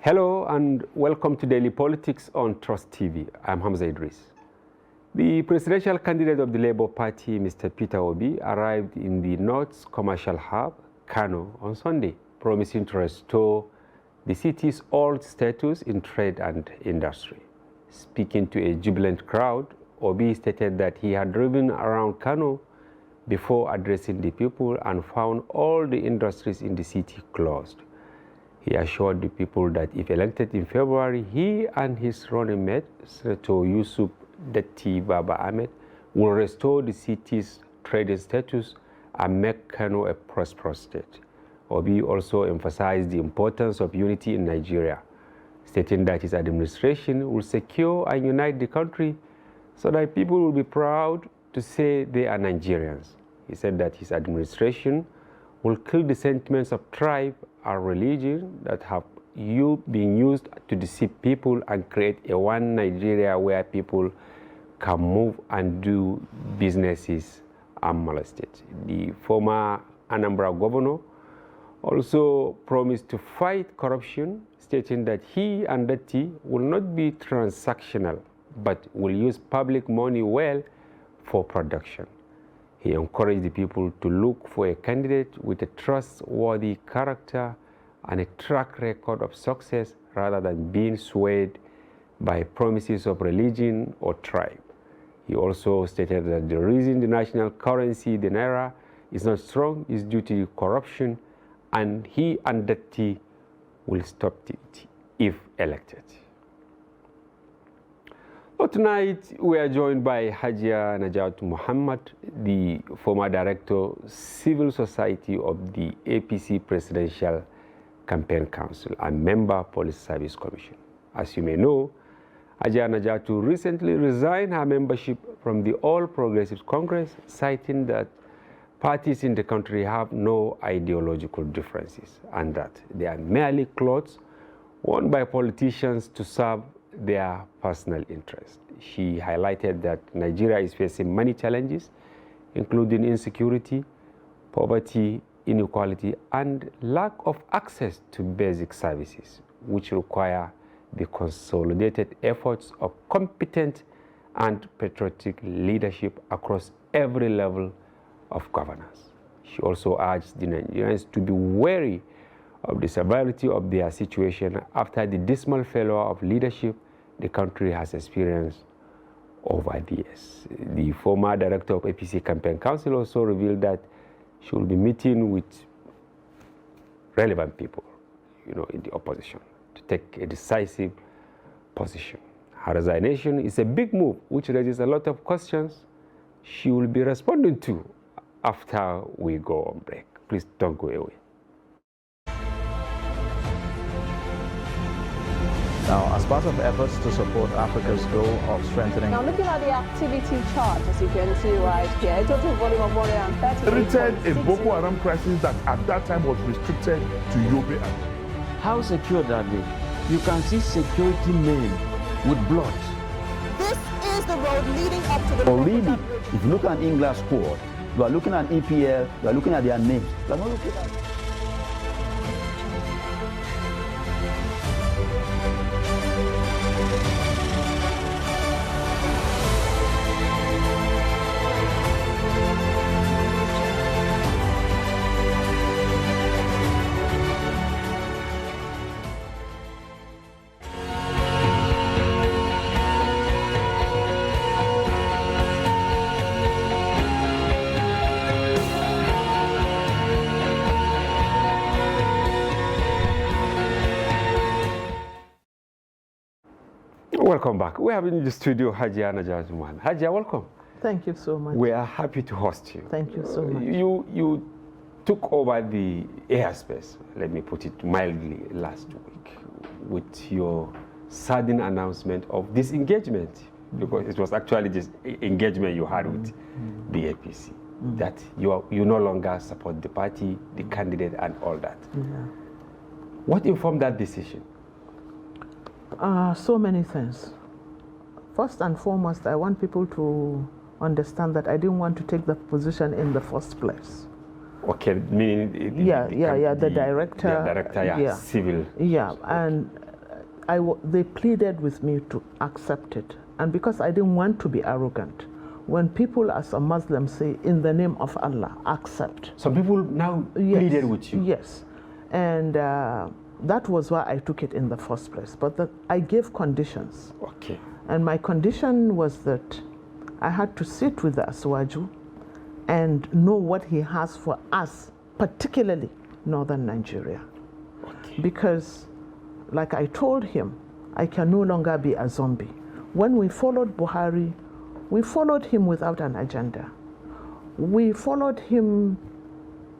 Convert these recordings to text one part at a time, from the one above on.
Hello and welcome to Daily Politics on Trust TV. I'm Hamza Idris. The presidential candidate of the Labour Party, Mr. Peter Obi, arrived in the North's commercial hub, Kano, on Sunday, promising to restore the city's old status in trade and industry. Speaking to a jubilant crowd, Obi stated that he had driven around Kano before addressing the people and found all the industries in the city closed. He assured the people that if elected in February, he and his running mate, Senator Yusuf Datti Baba Ahmed, will restore the city's trading status and make Kano a prosperous state. Obi also emphasized the importance of unity in Nigeria, stating that his administration will secure and unite the country so that people will be proud to say they are Nigerians. He said that his administration will kill the sentiments of tribe and religion that have been used to deceive people and create a one Nigeria where people can move and do businesses unmolested. The former Anambra governor also promised to fight corruption, stating that he and Datti will not be transactional, but will use public money well for production. He encouraged the people to look for a candidate with a trustworthy character and a track record of success rather than being swayed by promises of religion or tribe. He also stated that the reason the national currency, the Naira, is not strong is due to corruption, and he and Datti will stop it if elected. But tonight, we are joined by Hajia Najat Muhammad, the former director, Civil Society of the APC Presidential Campaign Council and member Police Service Commission. As you may know, Hajia Najatu recently resigned her membership from the All Progressives Congress, citing that parties in the country have no ideological differences and that they are merely clothes worn by politicians to serve their personal interest. She highlighted that Nigeria is facing many challenges, including insecurity, poverty, inequality, and lack of access to basic services, which require the consolidated efforts of competent and patriotic leadership across every level of governance. She also urged the Nigerians to be wary of the severity of their situation after the dismal failure of leadership the country has experienced over the years. The former director of APC Campaign Council also revealed that she will be meeting with relevant people, in the opposition to take a decisive position. Her resignation is a big move which raises a lot of questions she will be responding to after we go on break. Please don't go away. Now, as part of efforts to support Africa's goal of strengthening... Now, looking at the activity chart, as you can see right here, a total volume of 130... A Boko Haram crisis that at that time was restricted to Yobe. How secure are they? You can see security men with blood. This is the road leading up to the... Already, if you look at England squad, you are looking at EPL, you are looking at their names. You are not looking at... Welcome back. We have in the studio Hajia Najat Muhammad. Hajia, welcome. Thank you so much. We are happy to host you. Thank you so much. You took over the airspace, let me put it mildly, last week with your sudden announcement of disengagement, because it was actually this engagement you had with the APC, that you no longer support the party, the candidate, and all that. Yeah. What informed that decision? So many things. First and foremost, I want people to understand that I didn't want to take that position in the first place. Okay, meaning the director. The director, civil. Yeah, and they pleaded with me to accept it. And because I didn't want to be arrogant, when people as a Muslim say, in the name of Allah, accept. Some people now pleaded with you. Yes. And that was why I took it in the first place. But I gave conditions. Okay. And my condition was that I had to sit with the Aswaju and know what he has for us, particularly northern Nigeria. Okay. Because, like I told him, I can no longer be a zombie. When we followed Buhari, we followed him without an agenda. We followed him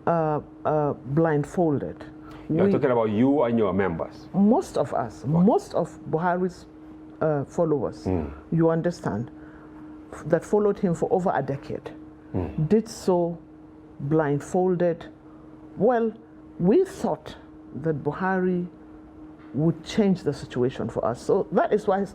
blindfolded. You're talking about you and your members? Most of us, most of Buhari's followers, you understand, that followed him for over a decade, did so blindfolded. Well, we thought that Buhari would change the situation for us. So that is why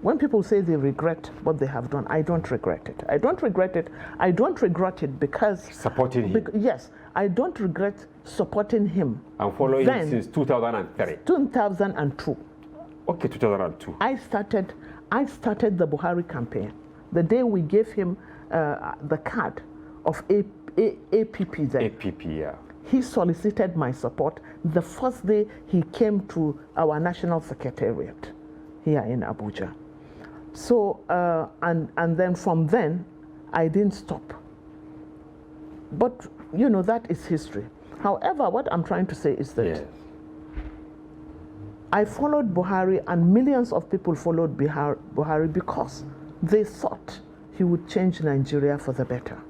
when people say they regret what they have done, I don't regret it. I don't regret it. I don't regret it because... Supporting him? Yes, I don't regret supporting him. And following him since 2003? 2002. Okay, 2002. I started the Buhari campaign. The day we gave him the card of APP then. APP, yeah. He solicited my support the first day he came to our national secretariat here in Abuja. So, and then from then, I didn't stop. But, you know, that is history. However, what I'm trying to say is that yes. I followed Buhari, and millions of people followed Buhari because they thought he would change Nigeria for the better.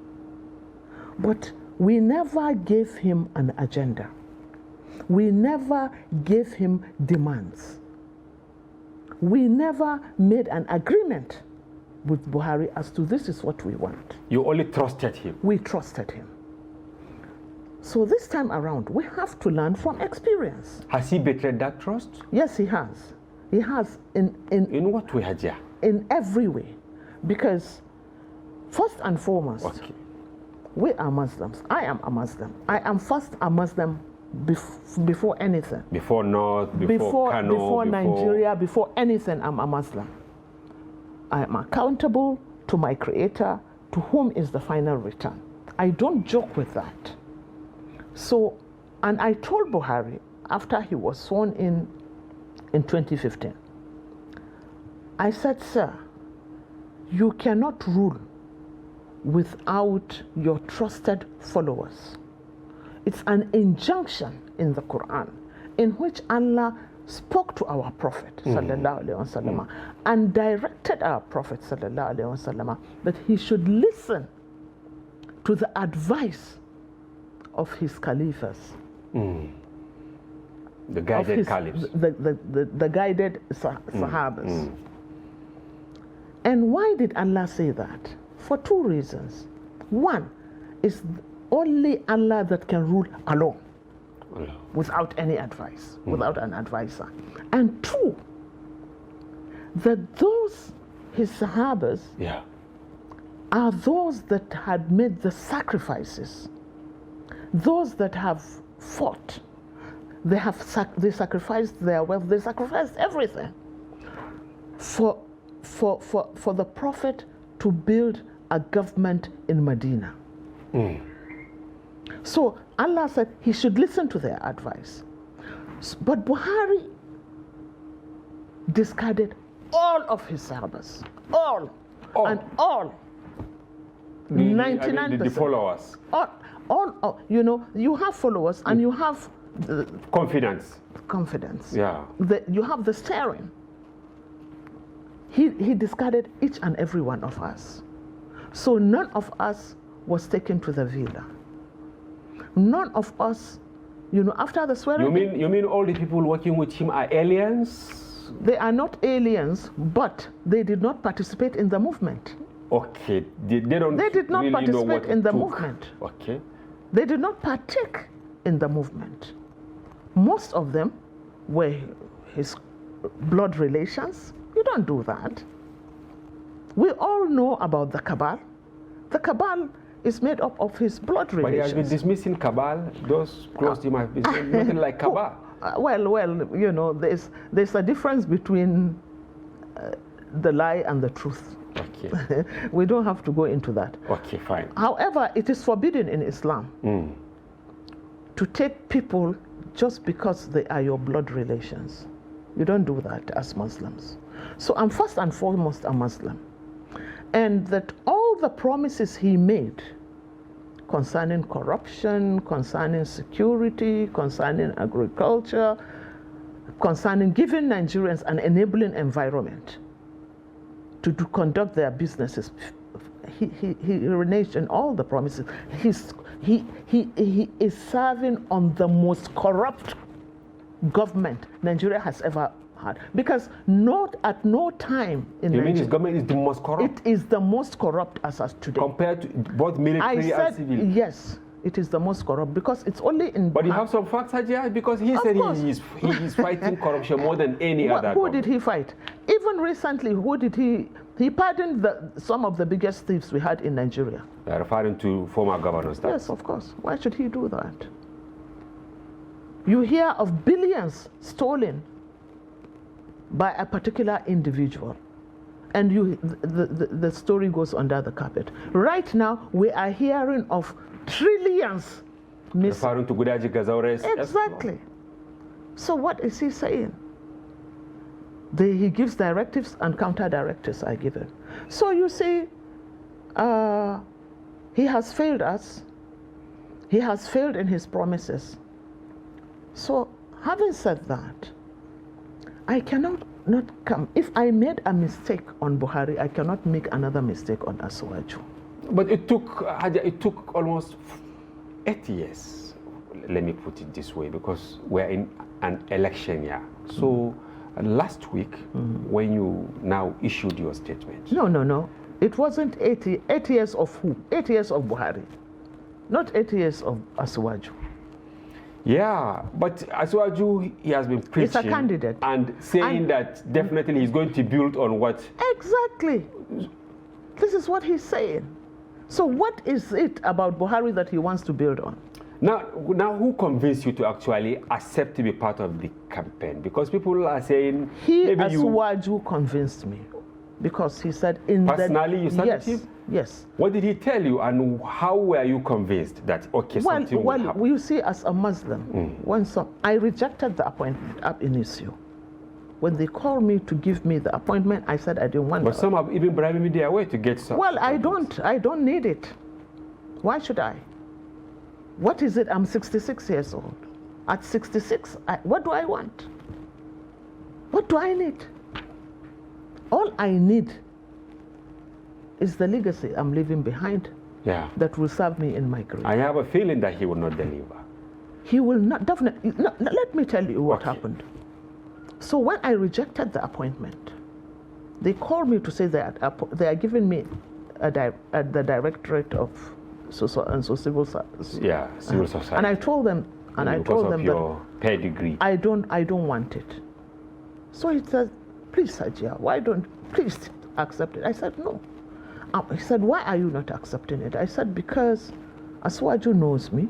But we never gave him an agenda. We never gave him demands. We never made an agreement with Buhari as to this is what we want. You only trusted him? We trusted him. So this time around, we have to learn from experience. Has he betrayed that trust? Yes, he has. He has in what way, Hajia? In every way. Because first and foremost, we are Muslims. I am a Muslim. I am first a Muslim before anything. Before North, before Kano, before Nigeria, before anything, I'm a Muslim. I am accountable to my Creator, to whom is the final return. I don't joke with that. So, and I told Buhari after he was sworn in 2015, I said, sir, you cannot rule without your trusted followers. It's an injunction in the Quran in which Allah spoke to our Prophet sallallahu alaihi wasallam and directed our Prophet sallallahu alaihi wasallam that he should listen to the advice of his caliphs. The guided caliphs. The guided Sahabas. And why did Allah say that? For two reasons. One is only Allah that can rule alone, without any advice, without an advisor. And two, that those, his Sahabas, are those that had made the sacrifices, those that have fought. They sacrificed their wealth, they sacrificed everything for the Prophet to build a government in Medina. So Allah said he should listen to their advice. But Buhari discarded all of his Sahabas. All. And all. 99%. The followers. All, you know, you have followers and you have confidence. Yeah. You have the steering. He discarded each and every one of us. So none of us was taken to the villa. None of us, you know, after the swearing. You mean all the people working with him are aliens? They are not aliens, but they did not participate in the movement. Okay, they did not really participate in the movement. Okay. They did not partake in the movement. Most of them were his blood relations. You don't do that. We all know about the cabal. The cabal is made up of his blood relations. But he has been dismissing cabal. Those close to him have been saying nothing like cabal. well, you know, there's a difference between the lie and the truth. Okay. We don't have to go into that. Okay, fine. However, it is forbidden in Islam to take people just because they are your blood relations. You don't do that as Muslims. So I'm first and foremost a Muslim. And that all the promises he made concerning corruption, concerning security, concerning agriculture, concerning giving Nigerians an enabling environment to conduct their businesses, he reneged on all the promises. He is serving on the most corrupt government Nigeria has ever had, because not at no time in You Nigeria, mean his government is the most corrupt? it is the most corrupt as of today. Compared to both military and civil? Yes, it is the most corrupt, because it's only in... But you have some facts, Hajia, because he said he is fighting corruption more than any other Who government. did he fight? Even recently, who did he pardoned some of the biggest thieves we had in Nigeria. They are referring to former governors. Yes, of course. Why should he do that? You hear of billions stolen by a particular individual, and the story goes under the carpet. Right now, we are hearing of trillions missing. Referring to Gudaji Gazaures. Exactly. So what is he saying? He gives directives and counter directives are given. So you see, he has failed us. He has failed in his promises. So having said that, I cannot not come. If I made a mistake on Buhari, I cannot make another mistake on Asuwaju. But it took almost 8 years, let me put it this way, because we're in an election year. So last week, when you now issued your statement. No. It wasn't 8 years of who? 8 years of Buhari. Not 8 years of Asuwaju. Yeah, but Asuwaju, he has been preaching. It's a candidate. And saying that definitely he's going to build on what? Exactly. This is what he's saying. So what is it about Buhari that he wants to build on? Now who convinced you to actually accept to be part of the campaign? Because people are saying... Asuwaju convinced me. Because he said in personally, you started him? Yes. What did he tell you, and how were you convinced that, okay, something will happen? Well, you see, as a Muslim, I rejected the appointment up in issue. When they called me to give me the appointment, I said I didn't want it. But some have even bribed me their way to get some. Well, I don't need it. Why should I? What is it? I'm 66 years old. At 66, what do I want? What do I need? All I need is the legacy I'm leaving behind that will serve me in my career. I have a feeling that he will not deliver. He will not, definitely. No, let me tell you what happened. So when I rejected the appointment, they called me to say that they are giving me the Directorate of Civil Service. Yeah, civil society. And I told them, your pedigree. I don't want it. So he said, please, Hajia, please accept it. I said, no. He said, why are you not accepting it? I said, because Asuwaju knows me.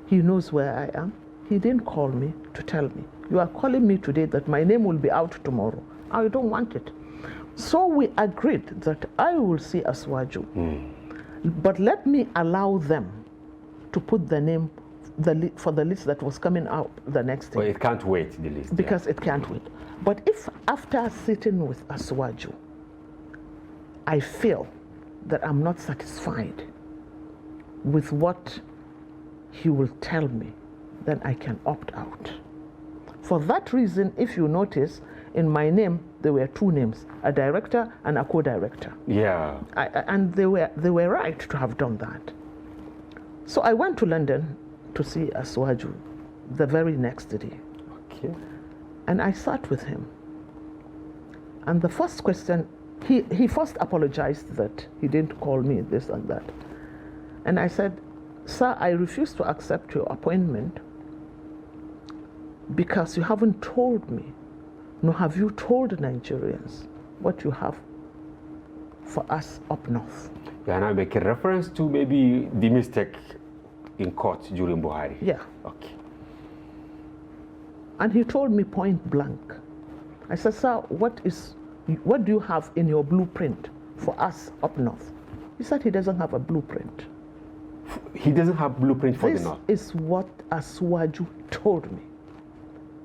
He knows where I am. He didn't call me to tell me. You are calling me today that my name will be out tomorrow. I don't want it. So we agreed that I will see Asuwaju. But let me allow them to put the name for the list that was coming out the next day. Well, it can't wait, the list. Because it can't wait. But if after sitting with Asuwaju, I feel that I'm not satisfied with what he will tell me, then I can opt out. For that reason, if you notice, in my name, there were two names, a director and a co-director. Yeah. And they were right to have done that. So I went to London to see Asuwaju the very next day. Okay. And I sat with him. And the first question, he first apologized that he didn't call me this and that. And I said, sir, I refuse to accept your appointment because you haven't told me, nor have you told Nigerians what you have for us up north. You are now making reference to maybe the mistake in court during Buhari. Yeah. Okay. And he told me point blank. I said, sir, what do you have in your blueprint for us up north? He said he doesn't have a blueprint. He doesn't have blueprint for the north? This is what Asuwaju told me.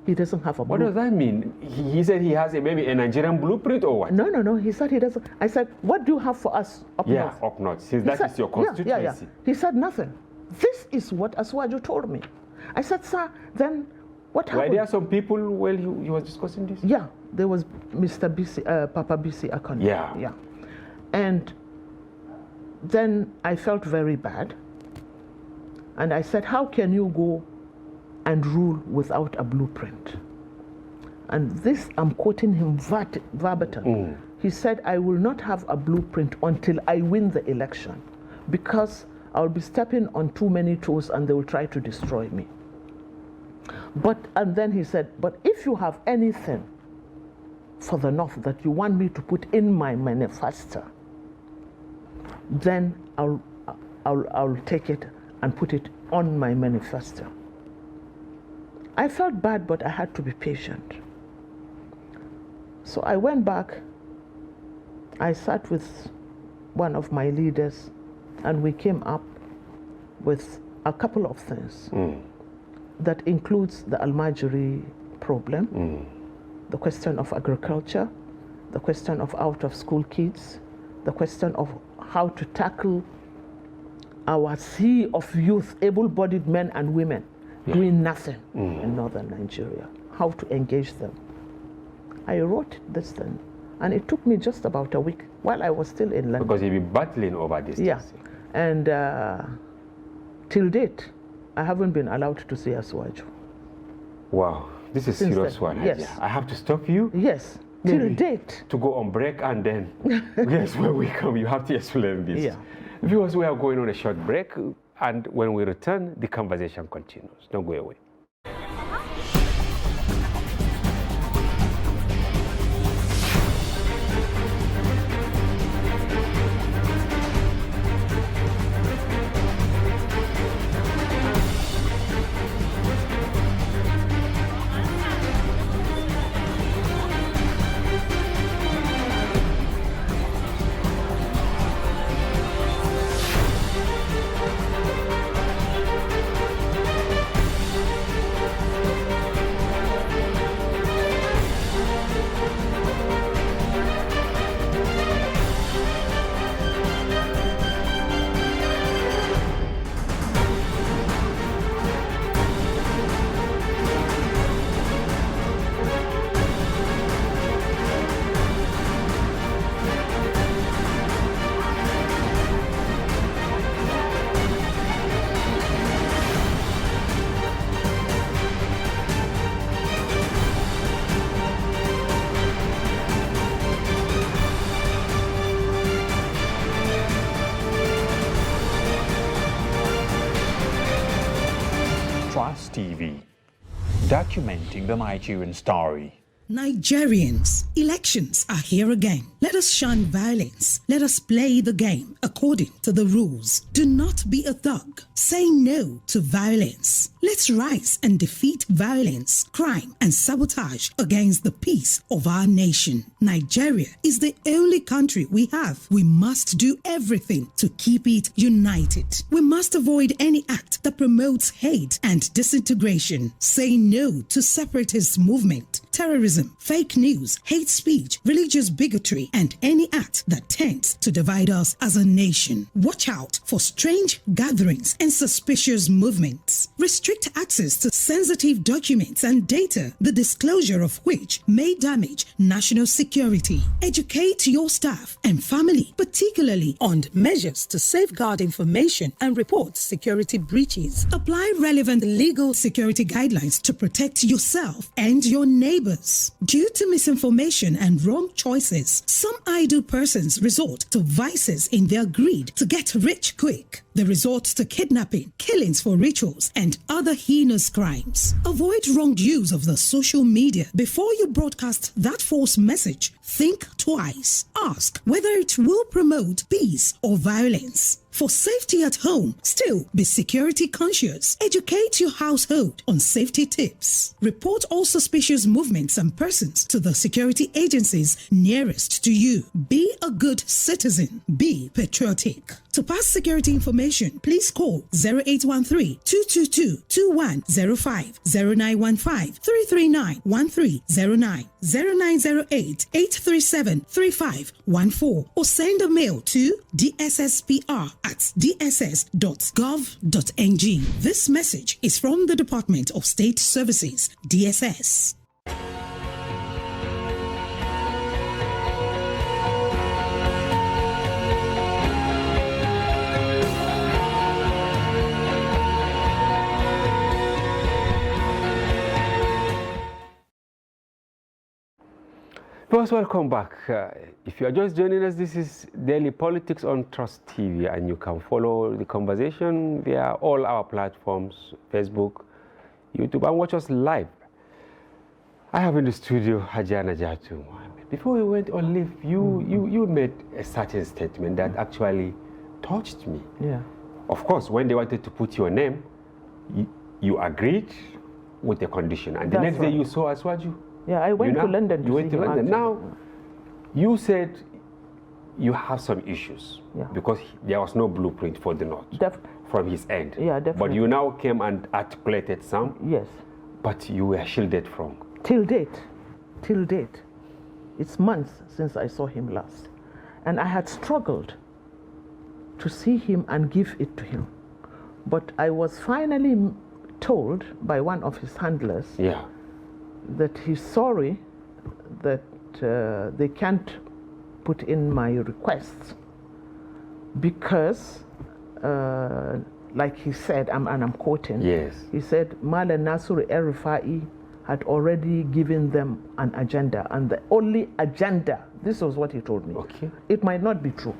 He doesn't have a What blueprint. does that mean? He said he has maybe a Nigerian blueprint or what? No. He said he doesn't. I said, what do you have for us up north? Yeah, up north. Since He that said- is your constituency. Yeah. He said nothing. This is what Asuwaju told me. I said, sir, then what happened? Were there some people while he was discussing this? Yeah, there was Mr. BC, Papa BC Akon. Yeah. And then I felt very bad. And I said, how can you go and rule without a blueprint? And this, I'm quoting him verbatim. He said, I will not have a blueprint until I win the election, because I'll be stepping on too many toes and they will try to destroy me. And then he said, but if you have anything for the North that you want me to put in my manifesto, then I'll take it and put it on my manifesto. I felt bad, but I had to be patient. So I went back, I sat with one of my leaders, and we came up with a couple of things. That includes the Almajiri problem, the question of agriculture, the question of out-of-school kids, the question of how to tackle our sea of youth, able-bodied men and women doing nothing in northern Nigeria, how to engage them. I wrote this thing, and it took me just about a week while I was still in London. Because you've been battling over this. Yeah, and till date, I haven't been allowed to see Asuwaju. Wow, this is a Since serious then, one. yes. Hajiya. I have to stop you. Yes, Maybe till date. to go on break, and then yes, when we come, you have to explain this. Yeah. Viewers, we are going on a short break, and when we return, the conversation continues. Don't go away. Trust TV, documenting the Nigerian story. Nigerians, elections are here again. Let us shun violence. Let us play the game according to the rules. Do not be a thug. Say no to violence. Let's rise and defeat violence, crime, and sabotage against the peace of our nation. Nigeria is the only country we have. We must do everything to keep it united. We must avoid any act that promotes hate and disintegration. Say no to separatist movement, terrorism, fake news, hate speech, religious bigotry, and any act that tends to divide us as a nation. Watch out for strange gatherings and suspicious movements. Restrict access to sensitive documents and data, the disclosure of which may damage national security. Educate your staff and family, particularly on measures to safeguard information and report security breaches. Apply relevant legal security guidelines to protect yourself and your neighbors. Due to misinformation and wrong choices, some idle persons resort to vices in their greed to get rich quick. They resort to kidnapping, killings for rituals, and other heinous crimes. Avoid wrong use of the social media. Before you broadcast that false message, think twice. Ask whether it will promote peace or violence. For safety at home, still be security conscious. Educate your household on safety tips. Report all suspicious movements and persons to the security agencies nearest to you. Be a good citizen. Be patriotic. To pass security information, please call 0813-222-2105, 0915-339-1309, 0908-837-3514, or send a mail to dsspr@dss.gov.ng. This message is from the Department of State Services, DSS. First, welcome back. If you are just joining us, this is Daily Politics on Trust TV, and you can follow the conversation via all our platforms, Facebook, YouTube, and watch us live. I have in the studio Hajia Najatu. Before we went on leave, you made a certain statement that actually touched me. Yeah. Of course, when they wanted to put your name, you agreed with the condition, and the next day you saw Aswaju. Yeah, I went to London. You went to London. Now, you said you have some issues because there was no blueprint for the North from his end. Yeah, definitely. But you now came and articulated some. Yes. But you were shielded from. Till date. It's months since I saw him last. And I had struggled to see him and give it to him. But I was finally told by one of his handlers that he's sorry that they can't put in my requests because, like he said, and I'm quoting, he said, Mala Nasur El-Rufai had already given them an agenda, and the only agenda, this was what he told me. Okay. It might not be true,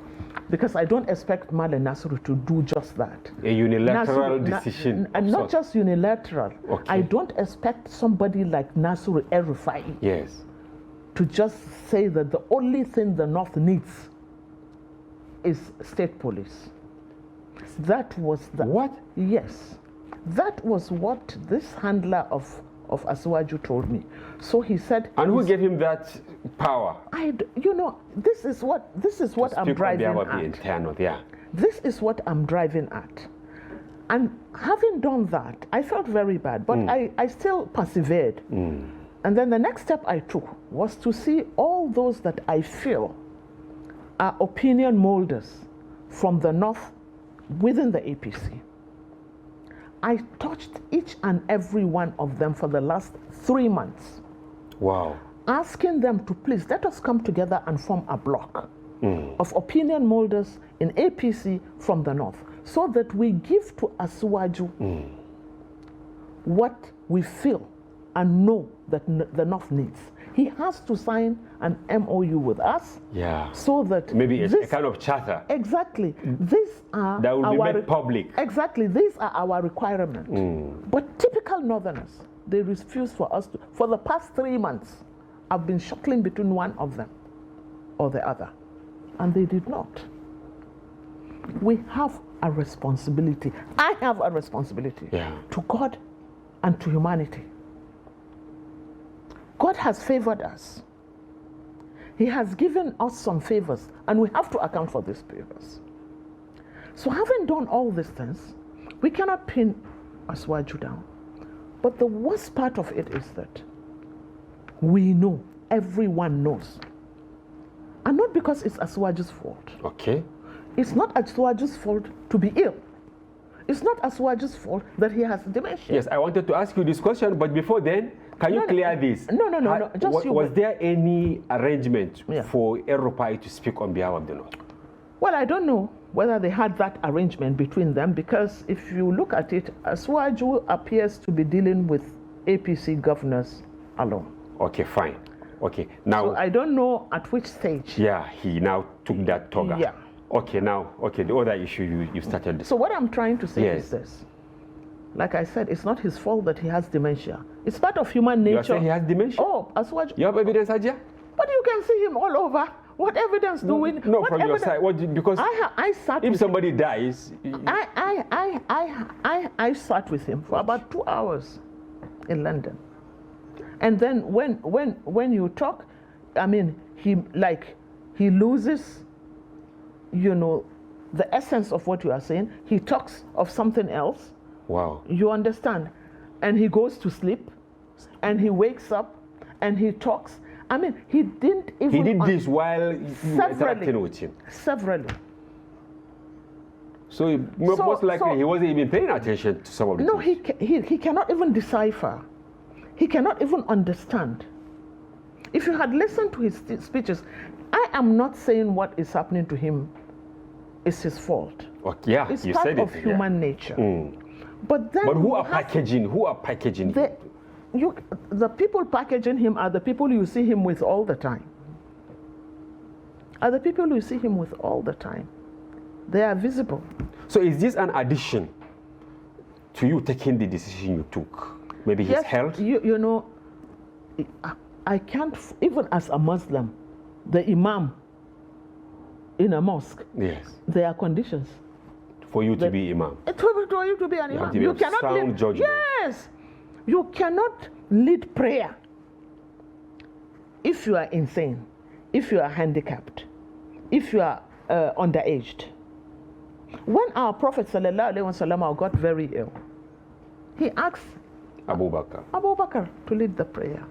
because I don't expect Mala Nasru to do just that. A unilateral decision. And not just unilateral. Okay. I don't expect somebody like Nasru El-Rufai to just say that the only thing the North needs is state police. That was the... What? Yes. That was what this handler of Aswaju told me. So he said... And who gave him that power? You know, this is what I'm driving at. This is what I'm driving at. And having done that, I felt very bad, but I still persevered. And then the next step I took was to see all those that I feel are opinion molders from the North within the APC. I touched each and every one of them for the last 3 months. Wow. Asking them to please let us come together and form a block of opinion molders in APC from the North, so that we give to Aswaju what we feel and know that the North needs. He has to sign an MOU with us, so that maybe it's a kind of charter. Exactly. These are that will be made public. Exactly. These are our requirements. But typical Northerners, they refuse for us to. For the past 3 months, I've been shuttling between one of them or the other, and they did not. We have a responsibility. I have a responsibility to God and to humanity. God has favored us. He has given us some favors, and we have to account for these favors. So having done all these things, we cannot pin Aswaju down. But the worst part of it is that we know, everyone knows. And not because it's Aswaju's fault. Okay. It's not Aswaju's fault to be ill. It's not Aswaju's fault that he has dementia. Yes, I wanted to ask you this question, but before then, can you clear this? No. Just was there any arrangement for El-Rufai to speak on behalf of the North? Well, I don't know whether they had that arrangement between them, because if you look at it, Aswaju appears to be dealing with APC governors alone. Okay, fine. Okay, now... So I don't know at which stage. He now took that toga. Okay, now, the other issue you started. So what I'm trying to say is this. Like I said, it's not his fault that he has dementia. It's part of human nature. You are saying he has dementia? Oh, Aswaju. You have evidence, Hajia? But you can see him all over What evidence do we? No, what from your side. Because I sat if with somebody dies, I sat with him for about 2 hours in London, and then when you talk, I mean, he loses, you know, the essence of what you are saying. He talks of something else. Wow. You understand? And he goes to sleep, and he wakes up, and he talks. I mean, he didn't even... He did this while you were interacting with him? Severally. So most likely he wasn't even paying attention to some of the No, things. he cannot even decipher. He cannot even understand. If you had listened to his speeches, I am not saying what is happening to him is his fault. Okay, yeah, It's you part said of it, human nature. But then who are packaging? Who are packaging him? The people packaging him are the people you see him with all the time. Are the people you see him with all the time. They are visible. So is this an addition to you taking the decision you took? Maybe his health? You know, I can't, even as a Muslim, the imam in a mosque, yes, there are conditions. For you to be imam? For you to be an imam. You cannot sound judgment. Yes. You cannot lead prayer if you are insane, if you are handicapped, if you are underaged. When our Prophet ﷺ got very ill, he asked Abu Bakr to lead the prayer.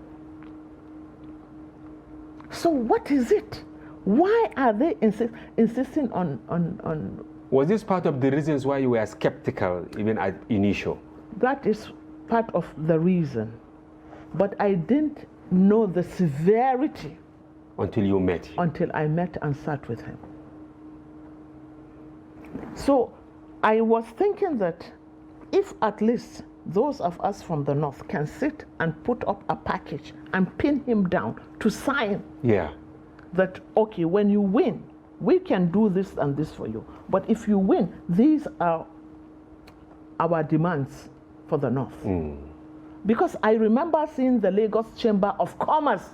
So what is it? Why are they insisting on... Was this part of the reasons why you were skeptical even at initial? That is part of the reason. But I didn't know the severity. Until you met him? Until I met and sat with him. So I was thinking that if at least those of us from the north can sit and put up a package and pin him down to sign. Yeah. That, okay, when you win, we can do this and this for you. But if you win, these are our demands for the north. Because I remember seeing the Lagos Chamber of Commerce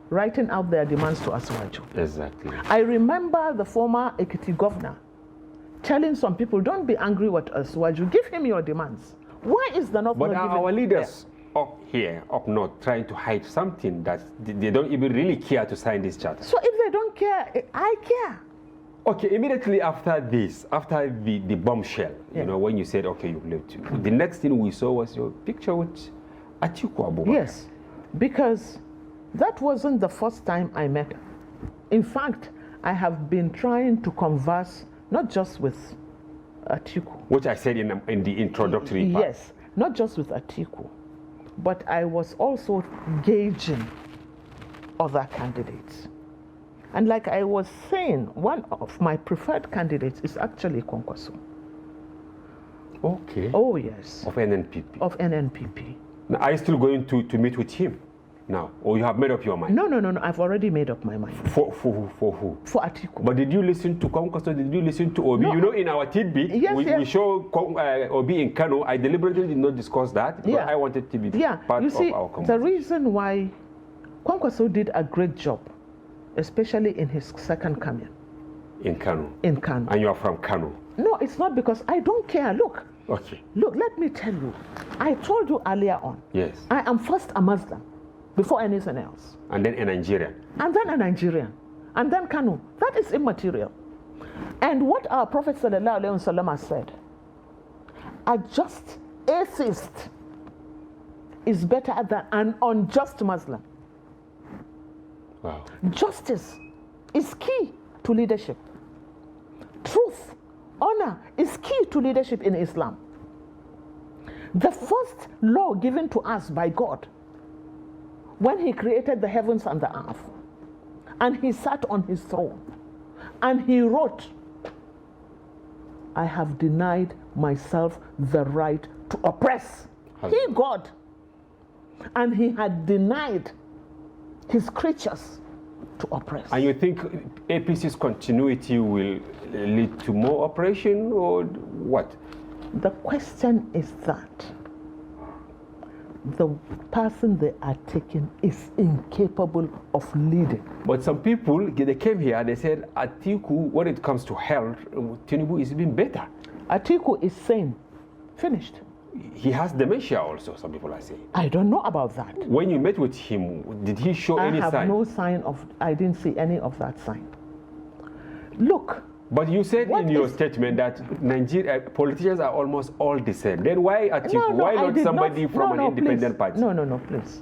writing out their demands to Asiwaju. Exactly. I remember the former Ekiti governor telling some people, don't be angry with Asiwaju, give him your demands. Why is the north not giving? But our leaders up here, up north, trying to hide something that they don't even really care to sign this charter? So if they don't care, I care. Okay, immediately after this, after the bombshell, you know, when you said, okay, you left, the next thing we saw was your picture with Atiku Abubakar. Yes, because that wasn't the first time I met her. In fact, I have been trying to converse not just with Atiku. Which I said in the introductory part. Yes, not just with Atiku, but I was also gauging other candidates. And like I was saying, one of my preferred candidates is actually Kwankwaso. Okay. Oh, yes. Of NNPP. Of NNPP. Now, are you still going to meet with him now? Or you have made up your mind? No. I've already made up my mind. For who? For Atiku. But did you listen to Kwankwaso? Did you listen to Obi? No. You know, in our tidbit, we show Obi in Kano. I deliberately did not discuss that because I wanted to be part you see, of our conversation. The reason why Kwankwaso did a great job, especially in his second coming. In Kano? In Kano. And you are from Kano? No, it's not because I don't care. Look. Okay. Look, let me tell you. I told you earlier on. Yes. I am first a Muslim before anything else. And then a Nigerian. And then a Nigerian. And then Kano. That is immaterial. And what our Prophet ﷺ said, a just atheist is better than an unjust Muslim. Wow. Justice is key to leadership. Truth, honor is key to leadership in Islam. The first law given to us by God when he created the heavens and the earth, and he sat on his throne, and he wrote, I have denied myself the right to oppress. He, God. And he had denied his creatures to oppress. And you think APC's continuity will lead to more oppression or what? The question is that the person they are taking is incapable of leading. But some people, they came here, they said, Atiku, when it comes to health, Tinubu is even better. Atiku is sane, finished. He has dementia also, some people are saying. I don't know about that. When you met with him, did he show any sign? I have no sign of, I didn't see any of that sign. Look. But you said in your statement that Nigeria politicians are almost all the same. Then why Atiku? Why not somebody from an independent party? No, please.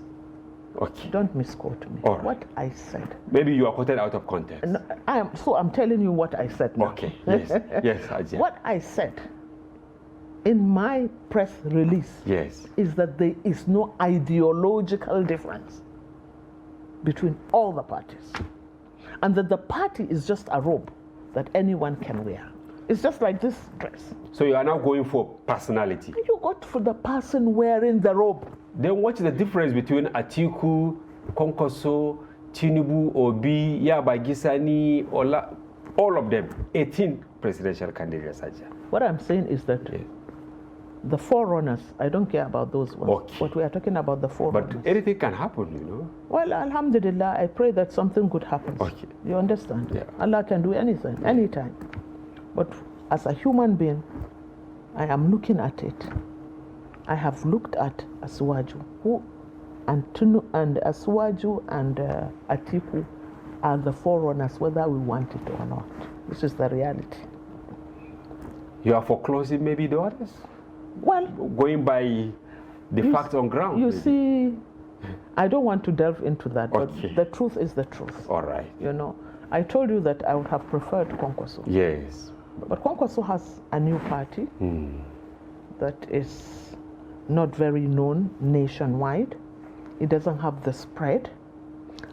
Okay. Don't misquote me. All right. What I said. Maybe you are quoted out of context. No, I'm telling you what I said now. Okay. Yes. Yes, Ajay. What I said in my press release is that there is no ideological difference between all the parties, and that the party is just a robe that anyone can wear. It's just like this dress. So you are now going for personality. You got for the person wearing the robe. Then what is the difference between Atiku, Konkoso, Tinubu, Obi, Yabagisani, Ola, all of them, 18 presidential candidates? What I'm saying is that the forerunners, I don't care about those ones. Okay. But we are talking about the forerunners. But anything can happen, you know. Well, alhamdulillah, I pray that something good happens. Okay. You understand? Yeah. Allah can do anything, anytime. But as a human being, I am looking at it. I have looked at Asuwaju, and Asuwaju and Atiku are the forerunners, whether we want it or not. This is the reality. You are foreclosing maybe the others? Well, going by the facts on ground. You see, I don't want to delve into that, but the truth is the truth. All right. You know, I told you that I would have preferred Konkoso. Yes. But Konkoso has a new party that is not very known nationwide. It doesn't have the spread,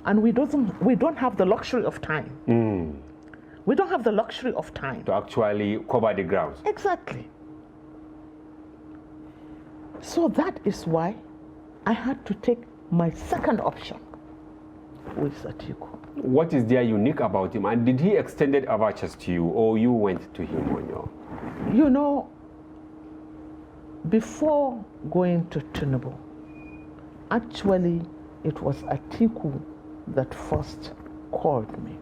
and we don't have the luxury of time. We don't have the luxury of time to actually cover the grounds. Exactly. So that is why I had to take my second option with Atiku. What is there unique about him? And did he extended vouchers to you, or you went to him on your? You know, before going to Tinubu, actually it was Atiku that first called me.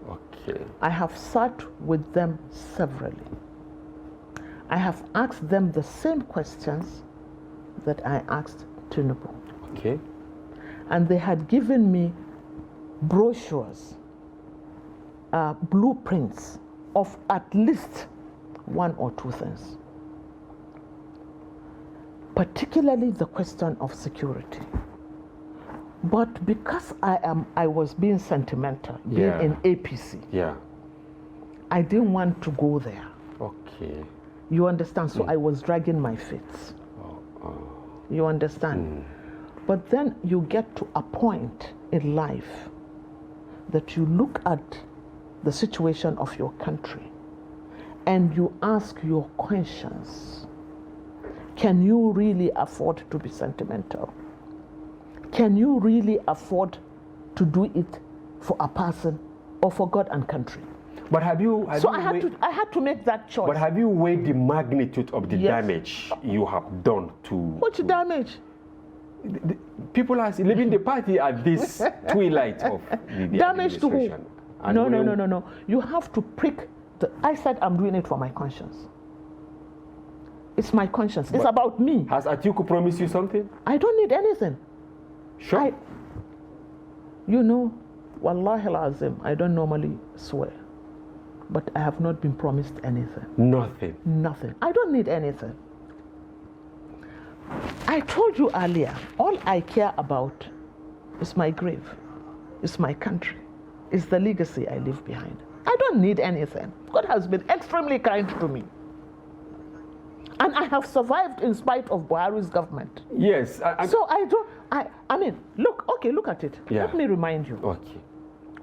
Okay. I have sat with them severally. I have asked them the same questions that I asked Tinubu. Okay. And they had given me brochures, blueprints of at least one or two things. Particularly the question of security. But because I was being sentimental, being in APC, I didn't want to go there. Okay. You understand? So I was dragging my feet. You understand? But then you get to a point in life that you look at the situation of your country and you ask your conscience, can you really afford to be sentimental? Can you really afford to do it for a person or for God and country? But I had to make that choice. But have you weighed the magnitude of the damage you have done to? What damage? People are leaving the party at this twilight of the damage to who? And no. You have to prick I said I'm doing it for my conscience. It's my conscience. It's about me. Has Atiku promised you something? I don't need anything. Sure. You know, Wallahi al-Azim, I don't normally swear. But I have not been promised anything. Nothing? Nothing. I don't need anything. I told you earlier, all I care about is my grave, is my country, is the legacy I leave behind. I don't need anything. God has been extremely kind to me. And I have survived in spite of Buhari's government. Yes. So I mean, look at it. Let me remind you. Okay.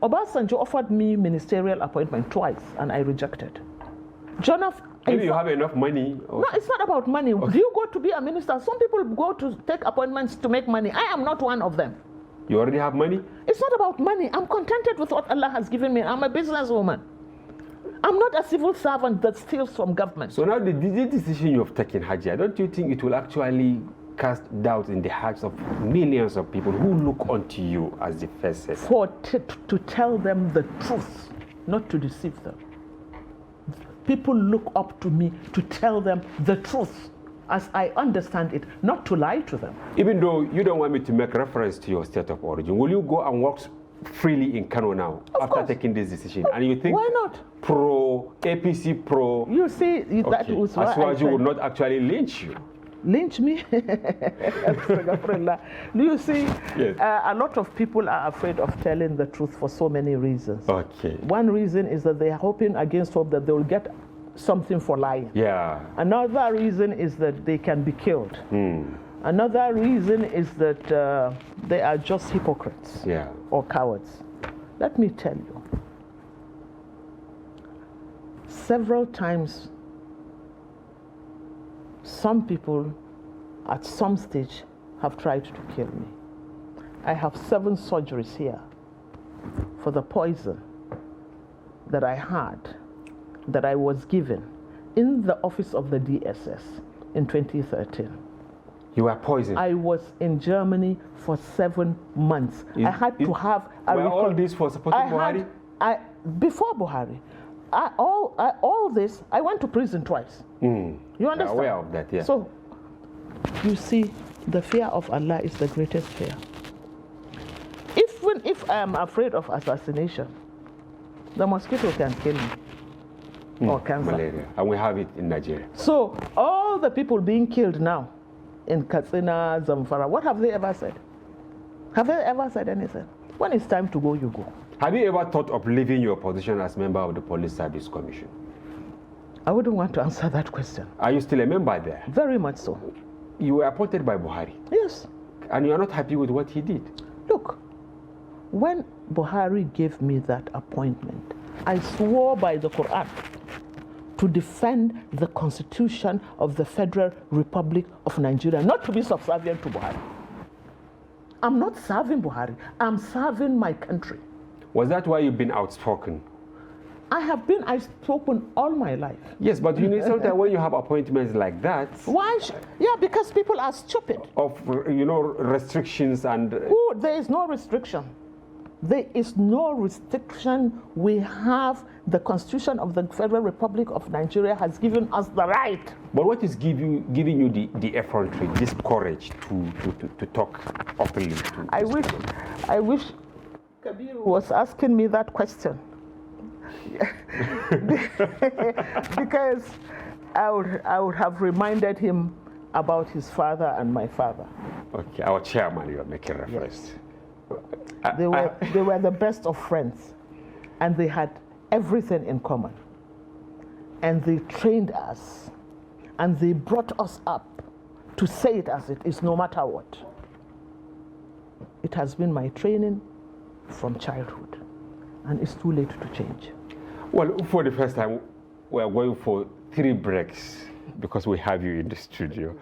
Obasanjo offered me ministerial appointment twice, and I rejected. Maybe you have enough money. No, it's not about money. Okay. Do you go to be a minister? Some people go to take appointments to make money. I am not one of them. You already have money? It's not about money. I'm contented with what Allah has given me. I'm a businesswoman. I'm not a civil servant that steals from government. So now the decision you have taken, Haji, don't you think it will actually cast doubt in the hearts of millions of people who look onto you as the first citizen? To tell them the truth, not to deceive them. People look up to me to tell them the truth as I understand it, not to lie to them. Even though you don't want me to make reference to your state of origin, will you go and work freely in Kano now after taking this decision? And you think why not? APC pro? You see, that was why Asuwaju would not actually lynch you. Lynch me? Do you see, yes. A lot of people are afraid of telling the truth for so many reasons. Okay. One reason is that they are hoping against hope that they will get something for lying. Yeah. Another reason is that they can be killed. Another reason is that they are just hypocrites, yeah, or cowards. Let me tell you, several times some people at some stage have tried to kill me. I have 7 surgeries here for the poison that I had, that I was given in the office of the DSS in 2013. You were poisoned? I was in Germany for 7 months. I had to have a record. All this for supporting Buhari? Before Buhari. All this, I went to prison twice. You understand? I'm aware of that, yeah. So, you see, the fear of Allah is the greatest fear. Even if I am afraid of assassination, the mosquito can kill me. Or cancer. Malaria. And we have it in Nigeria. So, all the people being killed now in Katsina, Zamfara, what have they ever said? Have they ever said anything? When it's time to go, you go. Have you ever thought of leaving your position as member of the Police Service Commission? I wouldn't want to answer that question. Are you still a member there? Very much so. You were appointed by Buhari? Yes. And you are not happy with what he did? Look, when Buhari gave me that appointment, I swore by the Quran to defend the Constitution of the Federal Republic of Nigeria, not to be subservient to Buhari. I'm not serving Buhari, I'm serving my country. Was that why you've been outspoken? I have been outspoken all my life. Yes, but you need sometimes when you have appointments like that. Why? Yeah, because people are stupid. Of, restrictions and... There is no restriction. There is no restriction. We have the Constitution of the Federal Republic of Nigeria has given us the right. But what is giving you the effrontery, this courage to talk openly? I wish Kabir was asking me that question. Because I would have reminded him about his father and my father. Okay, our chairman you are making reference. Yes. They were the best of friends, and they had everything in common. And they trained us, and they brought us up to say it as it is, no matter what. It has been my training from childhood, and it's too late to change. Well, for the first time, we are going for 3 breaks because we have you in the studio.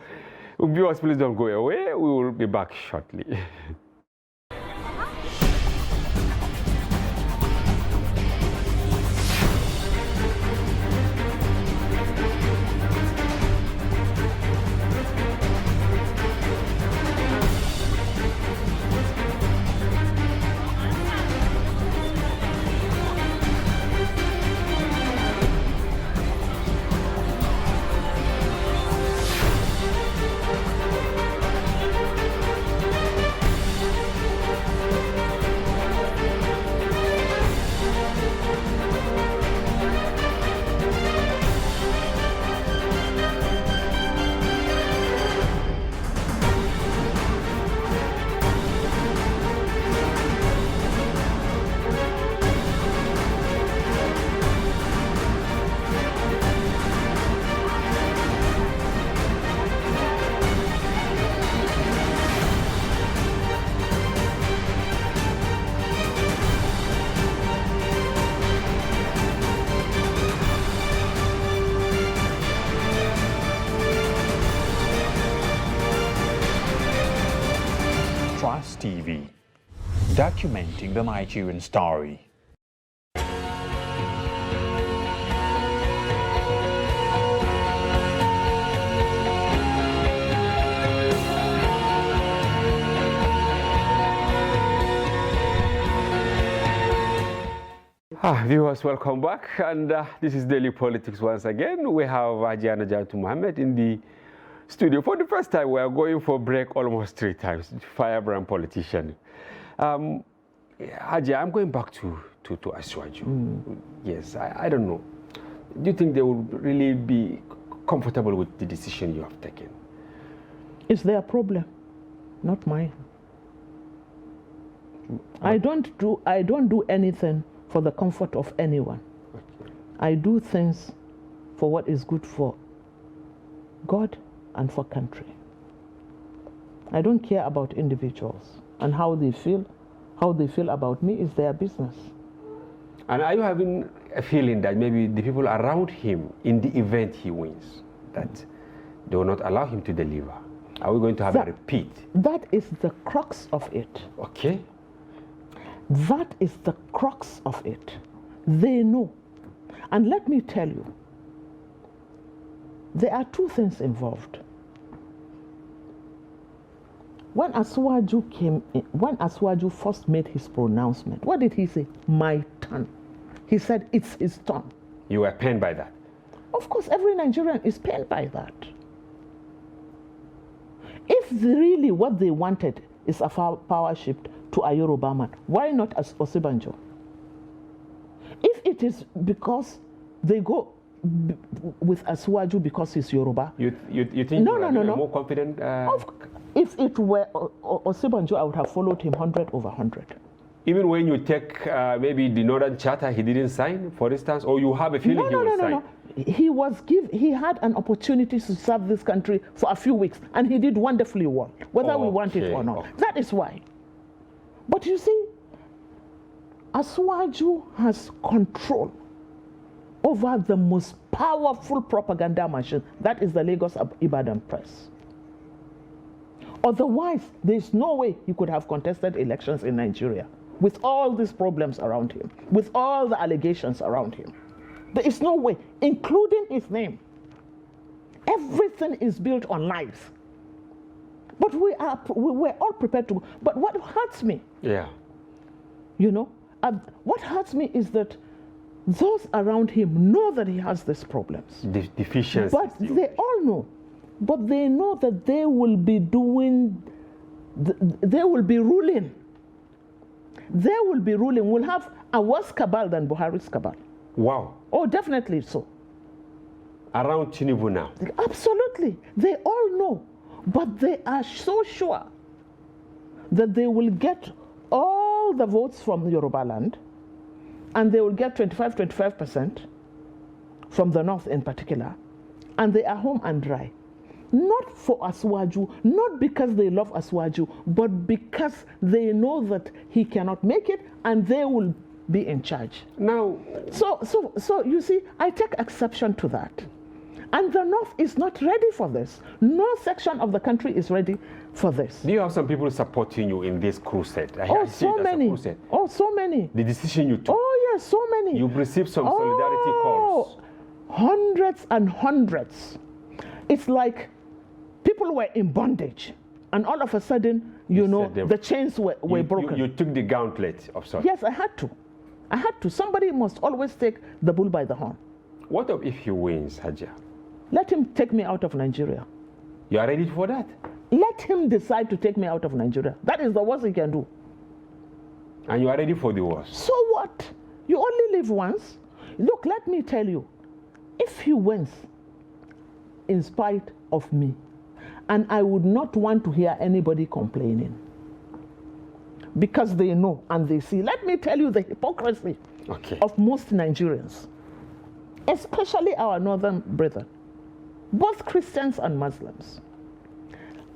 Viewers, please don't go away. We will be back shortly. TV, documenting the Nigerian story. Viewers, welcome back. And this is Daily Politics once again. We have Hajiana Jatu Mohammed in the studio. For the first time, we are going for break almost 3 times. Firebrand politician. Haji, I'm going back to Asiwaju. Yes, I don't know. Do you think they will really be comfortable with the decision you have taken? It's their problem, not mine. I don't do anything for the comfort of anyone. Okay. I do things for what is good for God and for country. I don't care about individuals, and how they feel about me is their business. And are you having a feeling that maybe the people around him, in the event he wins, that they will not allow him to deliver? Are we going to have a repeat? That is the crux of it. Okay. That is the crux of it. They know. And let me tell you, there are 2 things involved. When Asiwaju first made his pronouncement, what did he say? My turn. He said it's his turn. You were pained by that? Of course, every Nigerian is pained by that. If really what they wanted is a power shift to a Yoruba man, why not as Osibanjo? If it is because they go with Asiwaju because he's Yoruba. You think no. more confident? If it were Osibanjo, I would have followed him 100 over 100. Even when you take maybe the Northern Charter he didn't sign, for instance, or you have a feeling he will sign? No. He had an opportunity to serve this country for a few weeks, and he did wonderfully well, whether we want it or not. Okay. That is why. But you see, Asiwaju has control over the most powerful propaganda machine, that is the Lagos Ibadan press. Otherwise, there's no way he could have contested elections in Nigeria with all these problems around him, with all the allegations around him. There is no way, including his name. Everything is built on lies. But we're all prepared to. But what hurts me, what hurts me is that those around him know that he has these problems. Deficiencies. But they all know. But they know that they will be ruling. They will be ruling. We'll have a worse cabal than Buhari's cabal. Wow. Oh, definitely so. Around Tinubu now? Absolutely. They all know. But they are so sure that they will get all the votes from Yoruba land, and they will get 25% from the north in particular, and they are home and dry. Not for Asiwaju, not because they love Asiwaju, but because they know that he cannot make it and they will be in charge. Now, so you see, I take exception to that. And the North is not ready for this. No section of the country is ready for this. Do you have some people supporting you in this crusade? So many. Oh, so many. The decision you took. Oh, yes, so many. You've received some solidarity calls. Hundreds and hundreds. It's like people were in bondage, and all of a sudden, the chains were broken. You took the gauntlet of sorts. Yes, I had to. Somebody must always take the bull by the horn. What if he wins, Hajia? Let him take me out of Nigeria. You are ready for that? Let him decide to take me out of Nigeria. That is the worst he can do. And you are ready for the worst? So what? You only live once. Look, let me tell you, if he wins in spite of me, and I would not want to hear anybody complaining, because they know and they see. Let me tell you the hypocrisy of most Nigerians, especially our northern brethren, both Christians and Muslims.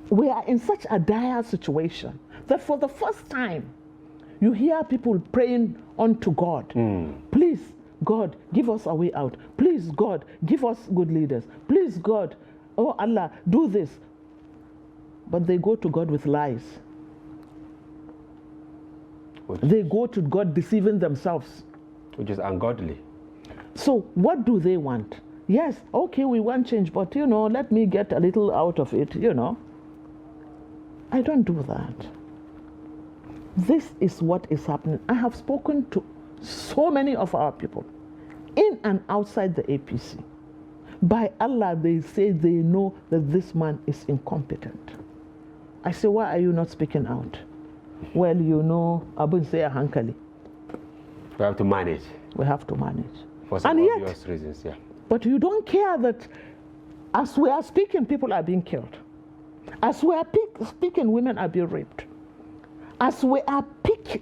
We are in such a dire situation that for the first time, you hear people praying unto God. Please, God, give us a way out. Please, God, give us good leaders. Please, God, oh Allah, do this. But they go to God with lies. They go to God deceiving themselves. Which is ungodly. So what do they want? Yes, okay, we want change, but let me get a little out of it, I don't do that. This is what is happening. I have spoken to so many of our people, in and outside the APC. By Allah, they say they know that this man is incompetent. I say, why are you not speaking out? Well, you know, Abu say hankali. We have to manage. We have to manage. For some and obvious reasons, yeah. But you don't care that as we are speaking, people are being killed. As we are speaking, women are being raped. As we are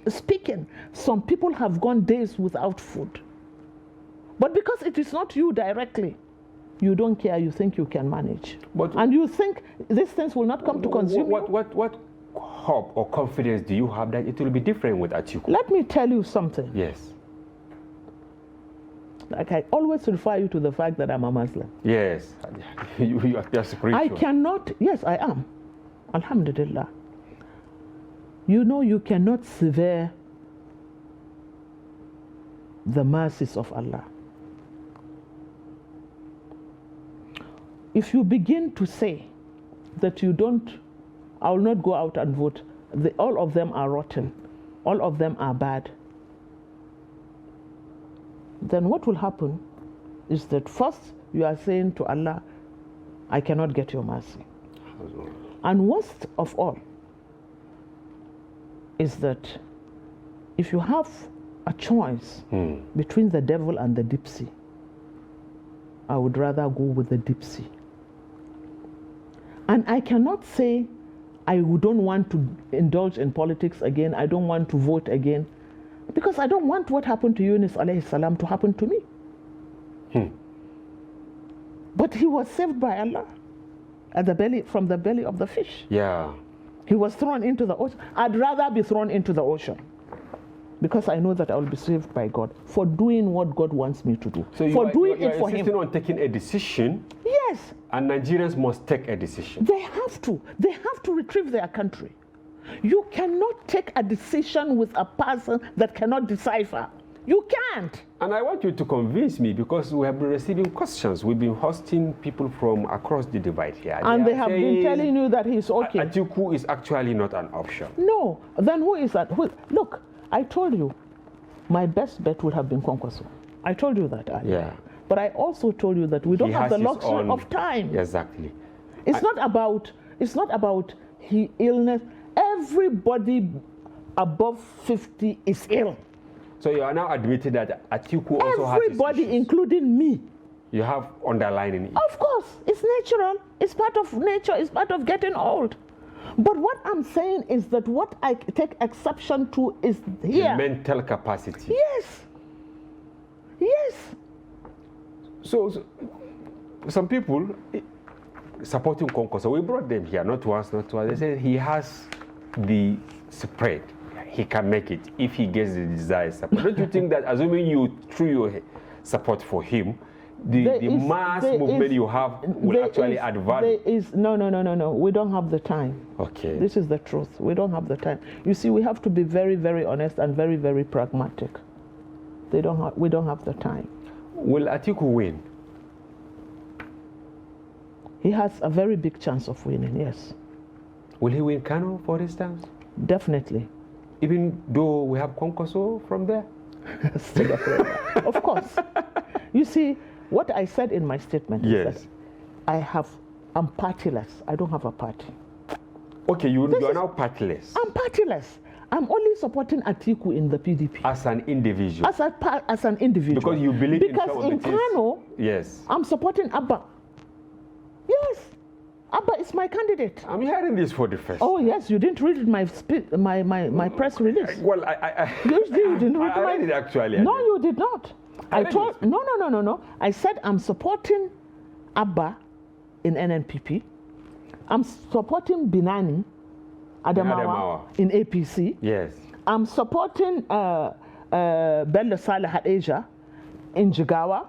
speaking, some people have gone days without food. But because it is not you directly, you don't care, you think you can manage. And you think these things will not come to consume you? What hope or confidence do you have that it will be different with Atiku? Let me tell you something. Yes. Like I always refer you to the fact that I'm a Muslim. Yes. you are spiritual. I cannot, yes, I am. Alhamdulillah. You know, you cannot sever the mercies of Allah. If you begin to say that you don't, I will not go out and vote, all of them are rotten, all of them are bad, then what will happen is that first you are saying to Allah, I cannot get your mercy. And worst of all is that if you have a choice between the devil and the deep sea, I would rather go with the deep sea. And I cannot say I don't want to indulge in politics again, I don't want to vote again, because I don't want what happened to Yunus alayhi salam to happen to me. But he was saved by Allah from the belly of the fish. Yeah. He was thrown into the ocean. I'd rather be thrown into the ocean because I know that I will be saved by God for doing what God wants me to do. So for doing it for Him. Insisting on taking a decision. Yes. And Nigerians must take a decision. They have to. They have to retrieve their country. You cannot take a decision with a person that cannot decipher. You can't. And I want you to convince me, because we have been receiving questions. We've been hosting people from across the divide here. And they have been telling you that he's okay. Atiku is actually not an option. No. Then who is that? Look, I told you, my best bet would have been Kwankwaso. I told you that earlier. Yeah. But I also told you that we don't have the luxury of time. Exactly. It's not about illness. Everybody above 50 is ill. So you are now admitting that Atiku also has everybody, including me. You have underlining it. Of course, it's natural. It's part of nature. It's part of getting old. But what I'm saying is that what I take exception to is here. The mental capacity. Yes. Yes. So some people supporting Konko, so we brought them here, not once, not twice. They said he has the spread. He can make it if he gets the desired support. Don't you think that, assuming you through your support for him, the mass movement you have will actually add value? No. We don't have the time. Okay. This is the truth. We don't have the time. You see, we have to be very, very honest and very, very pragmatic. We don't have the time. Will Atiku win? He has a very big chance of winning, yes. Will he win Kano, for instance? Definitely. Even though we have Konkoso from there? Of course. You see, what I said in my statement is that I'm partyless. I don't have a party. Okay, you are now partyless. I'm partyless. I'm only supporting Atiku in the PDP. As an individual? As an individual. Because you believe in some of the in Kano, yes, I'm supporting Abba. Yes. Abba is my candidate. I'm hearing this for the first time. Oh yes, you didn't read my press release. Well, you didn't read I read it actually. No, you did not. No. I said I'm supporting Abba in NNPP. I'm supporting Binani Adamawa in APC. Yes. I'm supporting Bello Saleh Asia in Jigawa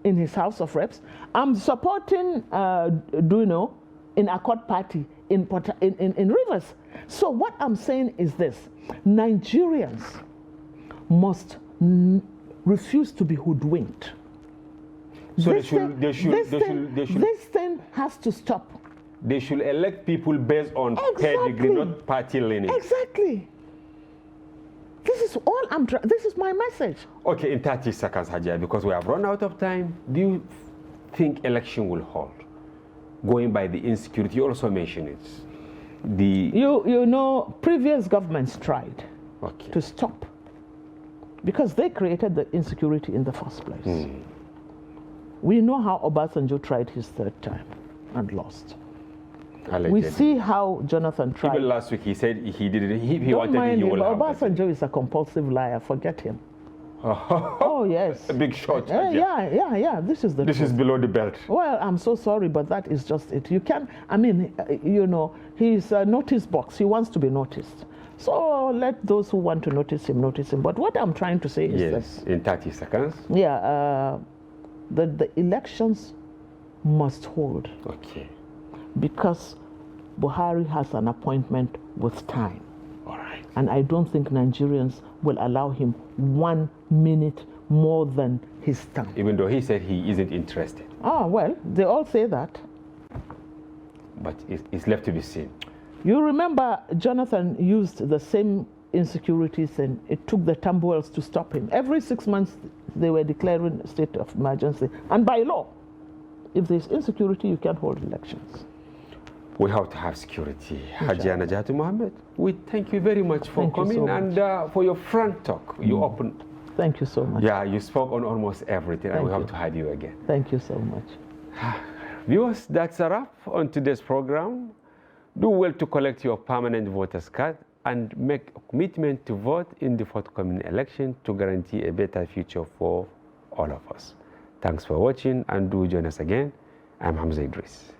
in his House of Reps. I'm supporting Duno in Accord Party in Rivers. So what I'm saying is this: Nigerians must refuse to be hoodwinked. So this thing has to stop. They should elect people based on pedigree, not party lineage. Exactly. This is is all I'm trying. This is my message. Okay, in 30 seconds, Hajia, because we have run out of time, do you think election will hold? Going by the insecurity, you also mentioned it. You know, previous governments tried Okay. to stop because they created the insecurity in the first place. We know how Obasanjo tried his third time and lost. Allegedly. We see how Jonathan tried. Even last week he said he didn't. He Don't wanted mind he him. will have. Obasanjo is a compulsive liar. Forget him. Oh yes. A big shot. Yeah. This is the. This is below the belt. Well, I'm so sorry, but that is just it. You can. I mean, you know, he's a notice box. He wants to be noticed. So let those who want to notice him notice him. But what I'm trying to say is Yes, in 30 seconds. yeah, the elections must hold Okay. because Buhari has an appointment with time. All right. And I don't think Nigerians will allow him 1 minute more than his term. Even though he said he isn't interested. Ah, well, they all say that. But it's left to be seen. You remember Jonathan used the same insecurities and it took the Tambuwals to stop him. Every 6 months they were declaring a state of emergency. And by law, if there's insecurity, you can't hold elections. We have to have security. Hajia Najatu Mohammed, we thank you very much for Thank you coming so much. and for your frank talk. You opened. Thank you so much. Yeah, you spoke on almost everything, and Thank we hope you. to have you again. Thank you so much. Viewers, that's a wrap on today's program. Do well to collect your permanent voter's card and make a commitment to vote in the forthcoming election to guarantee a better future for all of us. Thanks for watching and do join us again. I'm Hamza Idris.